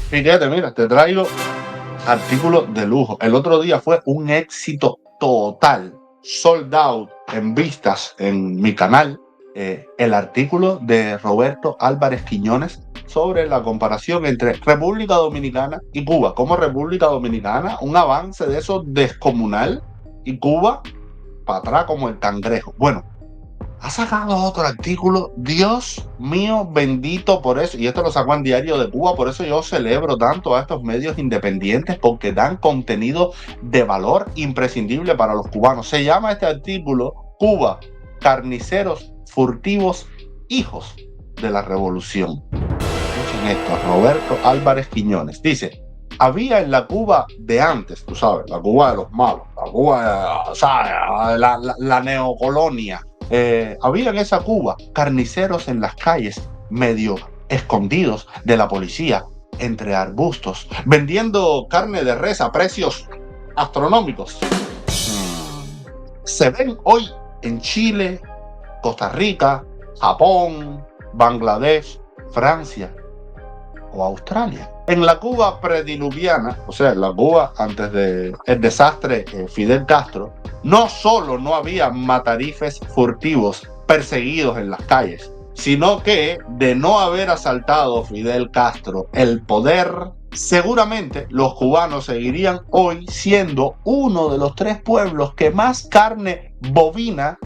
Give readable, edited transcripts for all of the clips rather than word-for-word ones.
Fíjate, mira, te traigo artículo de lujo. El otro día fue un éxito total, sold out en vistas en mi canal. El artículo de Roberto Álvarez Quiñones sobre la comparación entre República Dominicana y Cuba. Como República Dominicana, un avance de eso descomunal, y Cuba para atrás como el cangrejo. Bueno, ha sacado otro artículo, Dios mío bendito por eso, y esto lo sacó en Diario de Cuba, por eso yo celebro tanto a estos medios independientes, porque dan contenido de valor imprescindible para los cubanos. Se llama este artículo Cuba, carniceros furtivos, hijos de la revolución. Escuchen esto, Roberto Álvarez Quiñones dice: había en la Cuba de antes, tú sabes, la Cuba de los malos, la Cuba, ¿sabes? La neocolonia. Había en esa Cuba carniceros en las calles, medio escondidos de la policía, entre arbustos, vendiendo carne de res a precios astronómicos. Se ven hoy en Chile, Costa Rica, Japón, Bangladesh, Francia o Australia. En la Cuba prediluviana, o sea, en la Cuba antes del desastre Fidel Castro, no solo no había matarifes furtivos perseguidos en las calles, sino que de no haber asaltado Fidel Castro el poder, seguramente los cubanos seguirían hoy siendo uno de los 3 pueblos que más carne bovina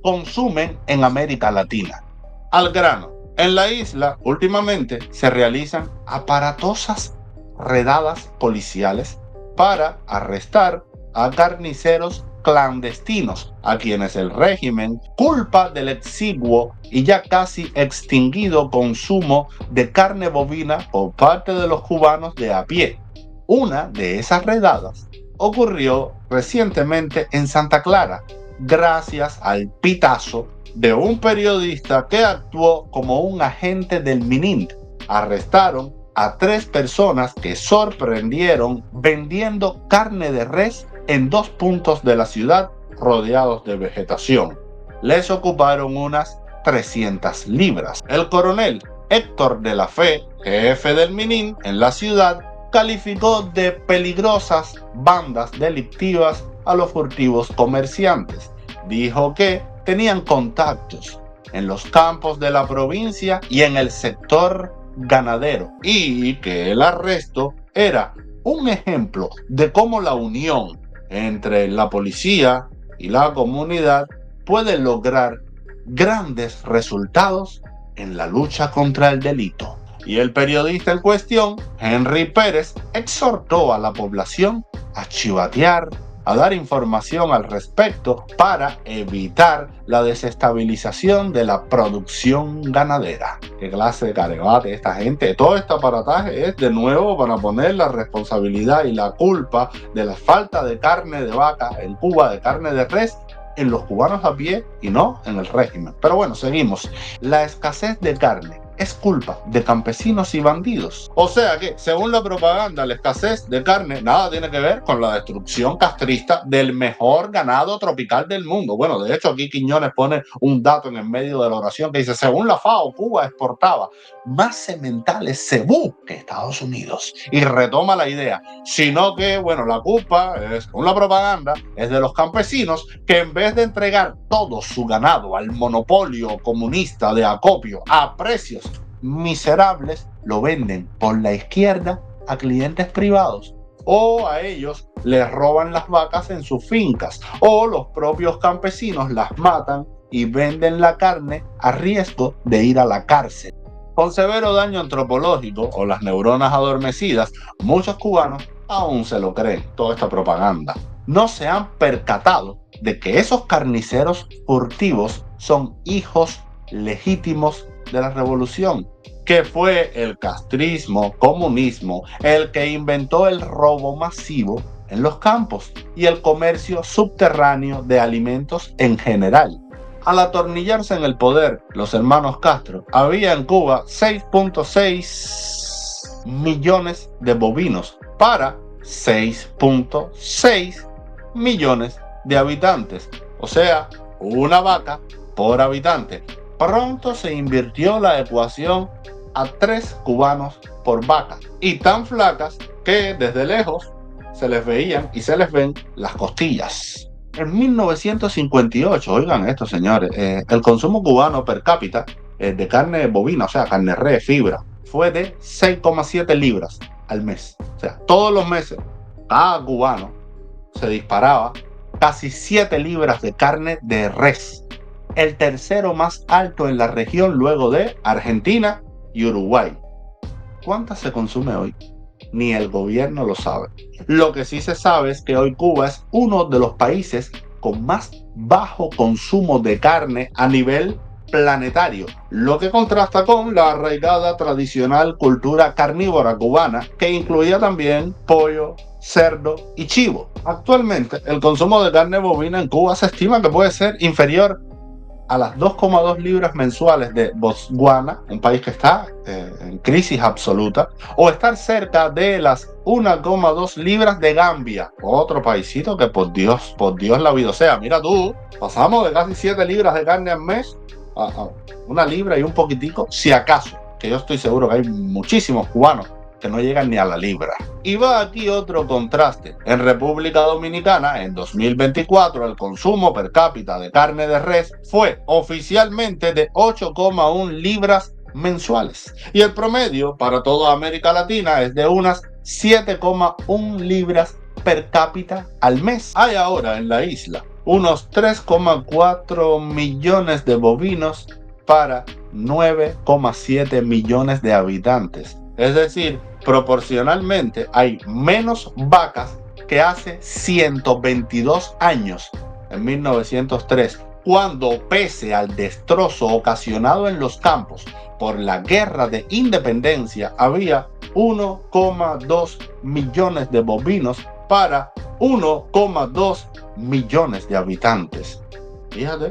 consumen en América Latina. Al grano. En la isla, últimamente, se realizan aparatosas redadas policiales para arrestar a carniceros clandestinos, a quienes el régimen culpa del exiguo y ya casi extinguido consumo de carne bovina por parte de los cubanos de a pie. Una de esas redadas ocurrió recientemente en Santa Clara, gracias al pitazo de un periodista que actuó como un agente del MININT. Arrestaron a 3 personas que sorprendieron vendiendo carne de res en 2 puntos de la ciudad rodeados de vegetación. Les ocuparon unas 300 libras. El coronel Héctor de la Fe, jefe del MININT en la ciudad, calificó de peligrosas bandas delictivas a los furtivos comerciantes. Dijo que tenían contactos en los campos de la provincia y en el sector ganadero, y que el arresto era un ejemplo de cómo la unión entre la policía y la comunidad puede lograr grandes resultados en la lucha contra el delito. Y el periodista en cuestión, Henry Pérez, exhortó a la población a chivatear, a dar información al respecto para evitar la desestabilización de la producción ganadera. ¿Qué clase de carebate esta gente? Todo este aparataje es de nuevo para poner la responsabilidad y la culpa de la falta de carne de vaca en Cuba, de carne de res, en los cubanos a pie y no en el régimen. Pero bueno, seguimos. La escasez de carne es culpa de campesinos y bandidos. O sea que, según la propaganda, la escasez de carne nada tiene que ver con la destrucción castrista del mejor ganado tropical del mundo. Bueno, de hecho aquí Quiñones pone un dato en el medio de la oración que dice: según la FAO, Cuba exportaba más sementales cebú que Estados Unidos. Y retoma la idea, sino que, bueno, la culpa, según la propaganda, es de los campesinos que en vez de entregar todo su ganado al monopolio comunista de acopio a precios miserables, lo venden por la izquierda a clientes privados, o a ellos les roban las vacas en sus fincas, o los propios campesinos las matan y venden la carne a riesgo de ir a la cárcel. Con severo daño antropológico o las neuronas adormecidas, muchos cubanos aún se lo creen, toda esta propaganda. No se han percatado de que esos carniceros furtivos son hijos legítimos de la revolución, que fue el castrismo, comunismo, el que inventó el robo masivo en los campos y el comercio subterráneo de alimentos en general. Al atornillarse en el poder los hermanos Castro, había en Cuba 6.6 millones de bovinos para 6.6 millones de habitantes, o sea, una vaca por habitante. Pronto se invirtió la ecuación a 3 cubanos por vaca, y tan flacas que desde lejos se les veían y se les ven las costillas. En 1958, oigan esto, señores, el consumo cubano per cápita de carne bovina, o sea, carne res, fibra, fue de 6,7 libras al mes. O sea, todos los meses, cada cubano se disparaba casi 7 libras de carne de res, el tercero más alto en la región luego de Argentina y Uruguay. ¿Cuánta se consume hoy? Ni el gobierno lo sabe. Lo que sí se sabe es que hoy Cuba es uno de los países con más bajo consumo de carne a nivel planetario, lo que contrasta con la arraigada tradicional cultura carnívora cubana, que incluía también pollo, cerdo y chivo. Actualmente, el consumo de carne bovina en Cuba se estima que puede ser inferior a las 2,2 libras mensuales de Botswana, un país que está en crisis absoluta, o estar cerca de las 1,2 libras de Gambia, otro paísito que por Dios la vida. O sea, mira tú, pasamos de casi 7 libras de carne al mes a 1 libra y un poquitico, si acaso, que yo estoy seguro que hay muchísimos cubanos que no llegan ni a la libra. Y va aquí otro contraste. En República Dominicana, en 2024, el consumo per cápita de carne de res fue oficialmente de 8,1 libras mensuales. Y el promedio para toda América Latina es de unas 7,1 libras per cápita al mes. Hay ahora en la isla unos 3,4 millones de bovinos para 9,7 millones de habitantes. Es decir, proporcionalmente hay menos vacas que hace 122 años, en 1903, cuando pese al destrozo ocasionado en los campos por la guerra de independencia, había 1,2 millones de bovinos para 1,2 millones de habitantes. Fíjate,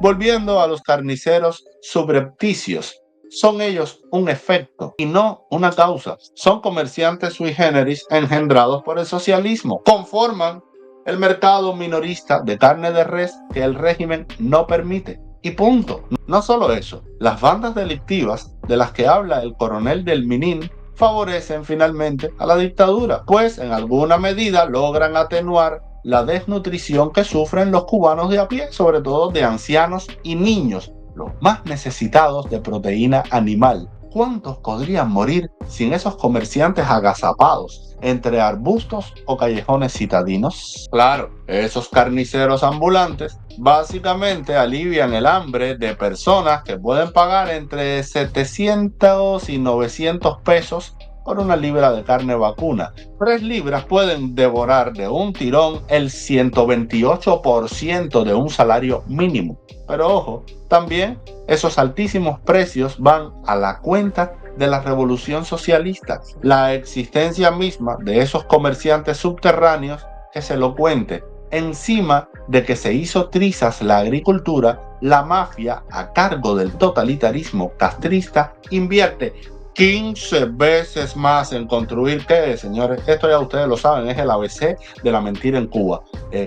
volviendo a los carniceros subrepticios, son ellos un efecto y no una causa. Son comerciantes sui generis engendrados por el socialismo. Conforman el mercado minorista de carne de res que el régimen no permite. Y punto. No solo eso, las bandas delictivas de las que habla el coronel del Minin favorecen finalmente a la dictadura, pues en alguna medida logran atenuar la desnutrición que sufren los cubanos de a pie, sobre todo de ancianos y niños, los más necesitados de proteína animal. ¿Cuántos podrían morir sin esos comerciantes agazapados entre arbustos o callejones citadinos? Claro, esos carniceros ambulantes básicamente alivian el hambre de personas que pueden pagar entre 700 y 900 pesos por 1 libra de carne vacuna. 3 libras pueden devorar de un tirón el 128% de un salario mínimo. Pero ojo, también esos altísimos precios van a la cuenta de la revolución socialista. La existencia misma de esos comerciantes subterráneos es elocuente. Encima de que se hizo trizas la agricultura, la mafia, a cargo del totalitarismo castrista, invierte 15 veces más en construir, ¿qué, señores? Esto ya ustedes lo saben, es el ABC de la mentira en Cuba.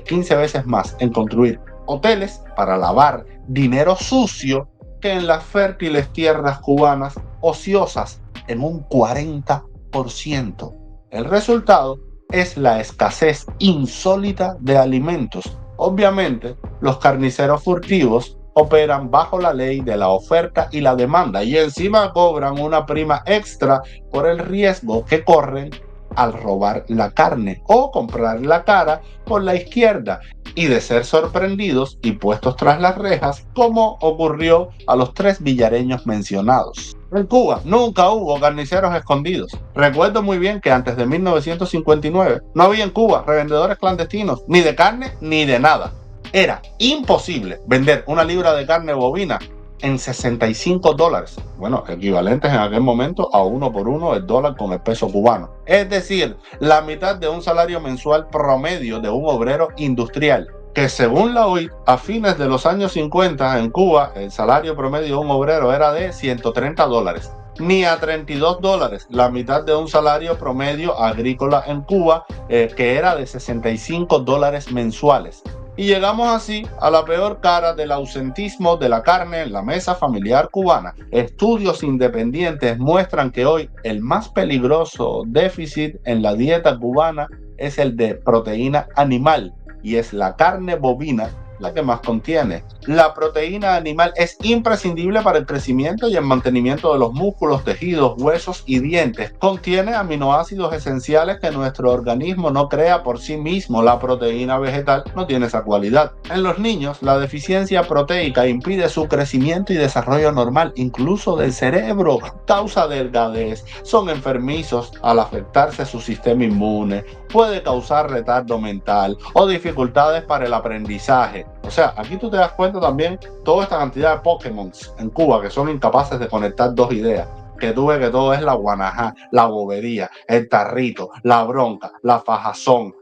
15 veces más en construir hoteles para lavar dinero sucio que en las fértiles tierras cubanas ociosas en un 40%. El resultado es la escasez insólita de alimentos. Obviamente, los carniceros furtivos operan bajo la ley de la oferta y la demanda y encima cobran una prima extra por el riesgo que corren al robar la carne o comprar la cara por la izquierda y de ser sorprendidos y puestos tras las rejas, como ocurrió a los 3 villareños mencionados. En Cuba nunca hubo carniceros escondidos. Recuerdo muy bien que antes de 1959 no había en Cuba revendedores clandestinos, ni de carne ni de nada. Era imposible vender 1 libra de carne bovina en $65, bueno, equivalentes en aquel momento a 1 por 1 el dólar con el peso cubano. Es decir, la mitad de un salario mensual promedio de un obrero industrial, que según la OIT, a fines de los años 50 en Cuba, el salario promedio de un obrero era de $130. Ni a $32, la mitad de un salario promedio agrícola en Cuba, que era de $65 mensuales. Y llegamos así a la peor cara del ausentismo de la carne en la mesa familiar cubana. Estudios independientes muestran que hoy el más peligroso déficit en la dieta cubana es el de proteína animal, y es la carne bovina la que más contiene. La proteína animal es imprescindible para el crecimiento y el mantenimiento de los músculos, tejidos, huesos y dientes. Contiene aminoácidos esenciales que nuestro organismo no crea por sí mismo. La proteína vegetal no tiene esa cualidad. En los niños, la deficiencia proteica impide su crecimiento y desarrollo normal, incluso del cerebro, causa delgadez, son enfermizos al afectarse su sistema inmune, puede causar retardo mental o dificultades para el aprendizaje. O sea, aquí tú te das cuenta también toda esta cantidad de Pokémon en Cuba que son incapaces de conectar dos ideas. Que tú ves que todo es la guanajá, la bobería, el tarrito, la bronca, la fajazón.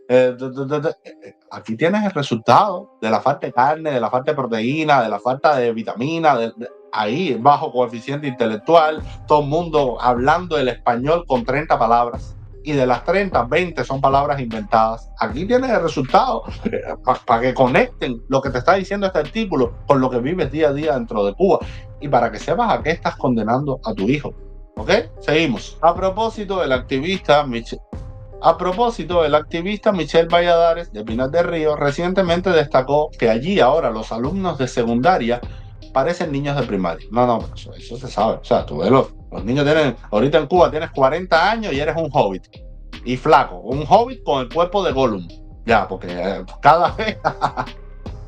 Aquí tienes el resultado de la falta de carne, de la falta de proteína, de la falta de vitamina, ahí bajo coeficiente intelectual, todo el mundo hablando el español con 30 palabras. Y de las 30, 20 son palabras inventadas. Aquí tienes el resultado para que conecten lo que te está diciendo este artículo con lo que vives día a día dentro de Cuba y para que sepas a qué estás condenando a tu hijo. ¿Ok? Seguimos. A propósito, el activista Michelle Valladares de Pinar del Río recientemente destacó que allí ahora los alumnos de secundaria parecen niños de primaria. No, eso se sabe. O sea, tú ves los niños tienen, ahorita en Cuba tienes 40 años y eres un hobbit. Y flaco, un hobbit con el cuerpo de Gollum. Ya, porque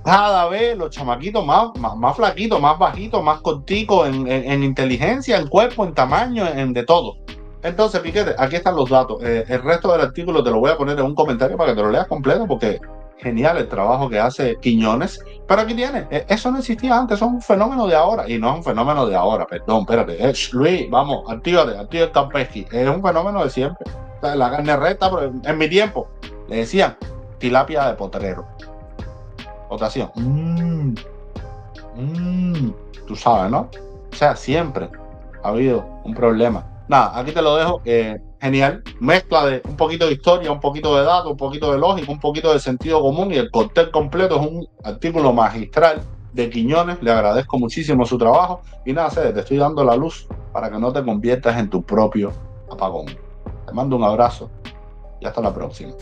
cada vez los chamaquitos más flaquitos, más bajitos, más corticos en inteligencia, en cuerpo, en tamaño, en de todo. Entonces, Piquete, aquí están los datos. El resto del artículo te lo voy a poner en un comentario para que te lo leas completo, porque genial el trabajo que hace Quiñones. Pero aquí tiene, eso no existía antes, eso es un fenómeno de ahora. Y no es un fenómeno de ahora, perdón, espérate. Luis, vamos, actívate el Campeschi. Es un fenómeno de siempre. O sea, la carne recta, en mi tiempo, le decían tilapia de potrero. Votación. Tú sabes, ¿no? O sea, siempre ha habido un problema. Nada, aquí te lo dejo. Genial. Mezcla de un poquito de historia, un poquito de datos, un poquito de lógica, un poquito de sentido común y el cóctel completo es un artículo magistral de Quiñones. Le agradezco muchísimo su trabajo y nada, te estoy dando la luz para que no te conviertas en tu propio apagón. Te mando un abrazo y hasta la próxima.